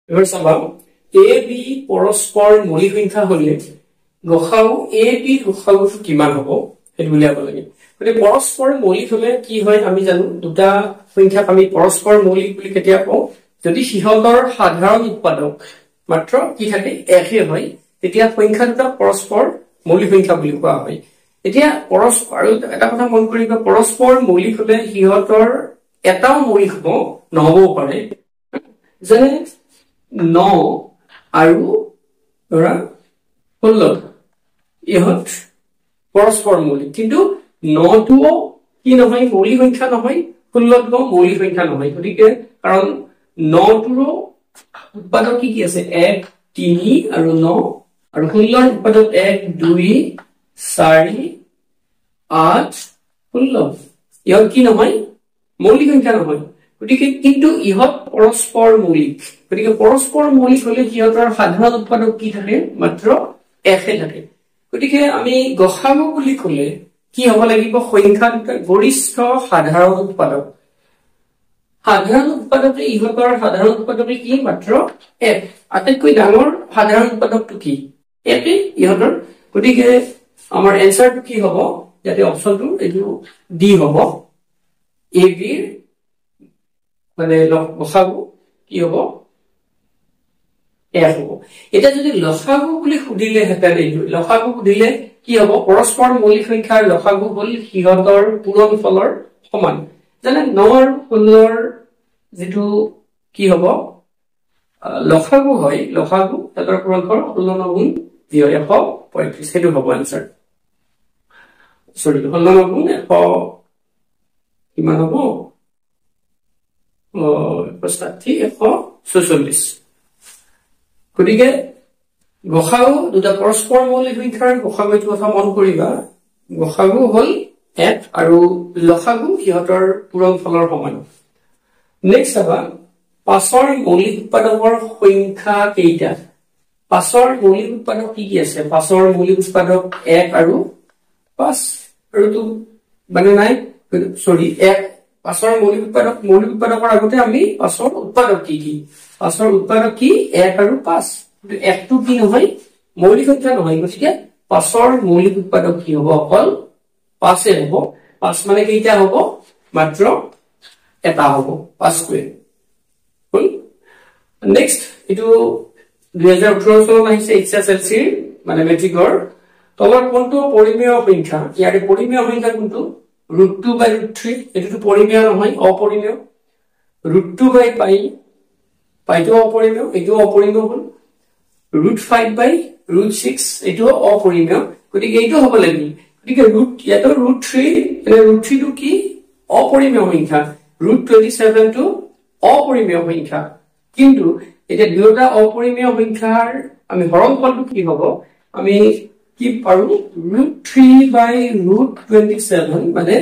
এবাৰ চাবা a b পৰস্পৰ মৌলিক সংখ্যা হলে গসাউ a b গসাউটো কিমান হ'ব সেইটো উলিয়াব লাগে গতিকে পৰস্পৰ মৌলিক হলে কি হয় আমি জানো দুটা সংখ্যাক আমি পৰস্পৰ মৌলিক বুলি কেতিয়া কওঁ যদি সিহঁতৰ সাধাৰণ উৎপাদক মাত্ৰ কি থাকে একে হয় তেতিয়া সংখ্যা দুটা পৰস্পৰ মৌলিক সংখ্যা বুলি কোৱা হয় এতিয়া পৰস্পৰ আৰু এটা কথা মন কৰিবা পৰস্পৰ মৌলিক হলে সিহঁতৰ এটাও মৌলিক হ'ব নহবও পাৰে যেনে 9 আৰু ধৰা 16 ইহঁত পৰস্পৰ মৌলিক কিন্তু 9 টো কি নহয় মৌলিক সংখ্যা নহয় 16 টো মৌলিক সংখ্যা নহয় গতিকে কাৰণ 9 টোৰ উৎপাদক কি আছে 1 3 আৰু 9 আৰু 16 উৎপাদক 1 2 4 8 16 ইহঁত কি নহয় মৌলিক সংখ্যা নহয় গতিকে কিন্তু ইহঁত পৰস্পৰ মৌলিক গতিকে পৰস্পৰ মৌলিক হলে সিহঁতৰ সাধাৰণ উৎপাদক কি থাকে মাত্ৰ একে থাকে গতিকে আমি গসাগু বুলি কলে কি হ'ব লাগিব সংখ্যা দুটাৰ গৰিষ্ঠ সাধাৰণ উৎপাদক ইহঁতৰ সাধাৰণ উৎপাদক কি মাত্ৰ 1 আটাইতকৈ ডাঙৰ সাধাৰণ উৎপাদকটো কি একে ইহঁতৰ গতিকে আমাৰ এনসাৰটো কি হ'ব ইয়াতে অপচনটো এইটো ডি হ'ব এ বি মানে লসাগু কি হ'ব এক হ'ব এটা যদি লসাগু বুলি সুধিলে হেতেন এইটো লসাগু সুধিলে কি হ'ব পৰস্পৰ মৌলিক সংখ্যাৰ লসাগু হ'ল সিহঁতৰ পূৰণফলৰ সমান যেনে 9 আৰু 16 যেটো কি হ'ব লসাগু হয় লসাগু তাতৰ পূৰণফল 16 গুণ 135 সেইটো হ'ব আনসাৰ সৰি 16 গুণ 100 কিমান হ'ব 146 গতিকে গসাগু দুটা পৰস্পৰ মৌলিক সংখ্যাৰ গসাগুটো কথা মন কৰিবা গসাগু হ'ল 1 আৰু লসাগু সিহঁতৰ পূৰণফলৰ সমান নেক্সট আবা পাছৰ মৌলিক উৎপাদকৰ সংখ্যা কেইটা পাছৰ মৌলিক উৎপাদক কি আছে পাছৰ মৌলিক উৎপাদক 1 আৰু 5 আৰু তো মানে নাই সৰি 1 পাছৰ মৌলিক উৎপাদকৰ আগতে আমি পাছৰ উৎপাদক কি পাছৰ উৎপাদক কি 1 আৰু 5 কিন্তু 1 টো কি নহয় মৌলিক সংখ্যা নহয় গতিকে পাছৰ মৌলিক উৎপাদক কি হ'ব অকল 5 এ হ'ব 5 মানে কেইটা হ'ব মাত্ৰ এটা হ'ব 5 স্কয়াৰ হ'ল নেক্সট এটো 2018 চনত আহিছে এইচএসএলসি মানে মেট্ৰিকৰ তলৰ কোনটো পৰিমেয় সংখ্যা ইয়াৰে পৰিমেয় সংখ্যা কোনটো √2/√3 এটো পৰিমেয় নহয় অপৰিমেয় √2/π পাইটো অপৰিমেয় এটো অপৰিমেয় হ'ল √5/√6 এটো অপৰিমেয় গতিকে এইটো হ'ব লাগিব গতিকে ইয়াতো √3 মানে √3 টো কি অপৰিমেয় সংখ্যা √27 টো অপৰিমেয় সংখ্যা কিন্তু এটা দুটা অপৰিমেয় সংখ্যাৰ আমি হৰণফলটো কি হ'ব আমি কি পাৰো √3/√27 মানে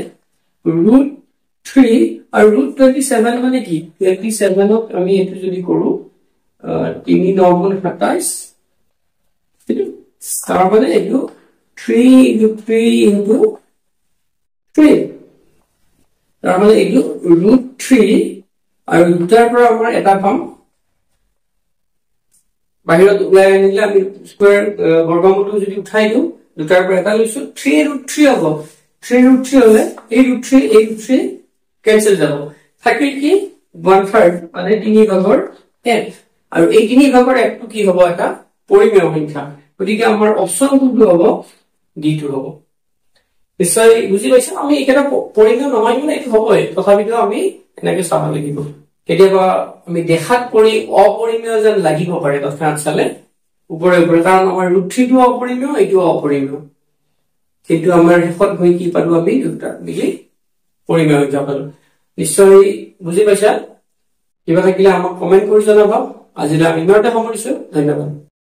√3 আৰু √27 মানে কি 27 ক আমি এটো যদি কৰো 3 9 গুণ 27 এটো তাৰ মানে এটো 3 × 3 তাৰ মানে এটো √3 আৰু দুটাৰ পৰা আমাৰ এটা পাম বাহিৰত ওলাই আনিলে আমি স্কয়াৰ বৰ্গমূলটো যদি উঠাই দিও দুটাৰ পৰা এটা লৈছো 3√3 হ'ব 3√3 হলে এই √3 কেনসেল যাব থাকিল কি 1/3 মানে 3/1 আৰু এই 3/1 টো কি হ'ব এটা পৰিমেয় সংখ্যা গতিকে আমাৰ অপচন কোনটো হ'ব ডি টো হ'ব নিশ্চয় বুজি পাইছা আমি এটা পৰিমেয় নহয় মানে এইটো হ'বই তথাপিও আমি এনেকৈ চাব লাগিব কেতিয়াবা আমি দেখাত কৰি অপৰিমেয় যেন লাগিব পাৰে তথাত চালে উপৰে কাৰণ আমাৰ √3 টো অপৰিমেয় এইটো অপৰিমেয় কিন্তু আমাৰ শেষত গৈ কি পালো আমি দুটা মিলি পৰিমেয় হৈ যাব নিশ্চয় বুজি পাইছা কিবা থাকিলে আমাক কমেন্ট কৰি জনাবা আজিলৈ আমি ইমানতে সামৰিছো ধন্যবাদ